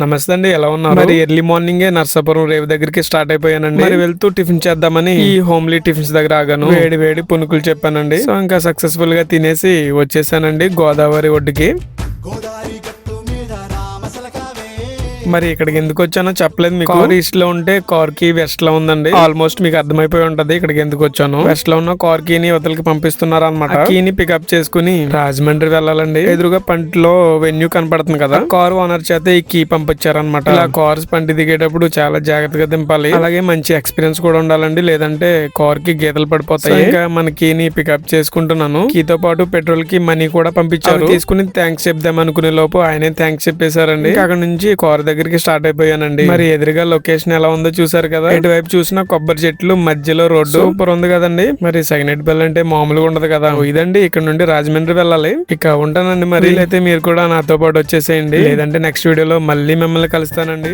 నమస్తే అండి, ఎలా ఉన్నారు? మరి ఎర్లీ మార్నింగే నర్సాపురం రేవు దగ్గరికి స్టార్ట్ అయిపోయానండి. మరి వెళ్తూ టిఫిన్ చేద్దామని ఈ హోమ్లీ టిఫిన్స్ దగ్గర ఆగాను. వేడి వేడి పునుకులు చెప్పానండి. సో ఇంకా సక్సెస్ఫుల్ గా తినేసి వచ్చేసానండి గోదావరి ఒడ్డుకి. మరి ఇక్కడికి ఎందుకు వచ్చానో చెప్పలేదు మీకు. కార్ ఈస్ట్ లో ఉంటే కార్ కి వెస్ట్ లో ఉందండి. ఆల్మోస్ట్ మీకు అర్థమైపోయి ఉంటది ఇక్కడికి ఎందుకు వచ్చాను. వెస్ట్ లో ఉన్న కార్ కీని ఇవతలకి పంపిస్తున్నారు అనమాట. కీని పికప్ చేసుకుని రాజమండ్రి వెళ్ళాలండి. ఎదురుగా పంటిలో వెన్యూ కనపడుతుంది కదా, కార్ ఓనర్ చేత ఈ కీ పంపించారనమాట. ఇలా కార్స్ పంటి దిగేటప్పుడు చాలా జాగ్రత్తగా దింపాలి. అలాగే మంచి ఎక్స్పీరియన్స్ కూడా ఉండాలండి, లేదంటే కార్ కి గీతలు పడిపోతాయి. ఇంకా మన కీని పికప్ చేసుకుంటున్నాను. కీతో పాటు పెట్రోల్ కి మనీ కూడా పంపించారు. తీసుకుని థ్యాంక్స్ చెప్దాం అనుకునే లోపు ఆయనే థ్యాంక్స్ చెప్పేశారండి. అక్కడ నుంచి కార్ దగ్గరికి స్టార్ట్ అయిపోయానండి. మరి ఎదురుగా లొకేషన్ ఎలా ఉందో చూసారు కదా. ఇటువైపు చూసిన కొబ్బరి చెట్లు, మధ్యలో రోడ్డు సూపర్ ఉంది కదండి. మరి సెకండ్ బెల్ అంటే మామూలుగా ఉండదు కదా. ఇదండి ఇక్కడ నుండి రాజమండ్రి వెళ్ళాలి. ఇక ఉంటానండి. మరి అయితే మీరు కూడా నాతో పాటు వచ్చేసేయండి, లేదంటే నెక్స్ట్ వీడియోలో మళ్ళీ మిమ్మల్ని కలుస్తానండి.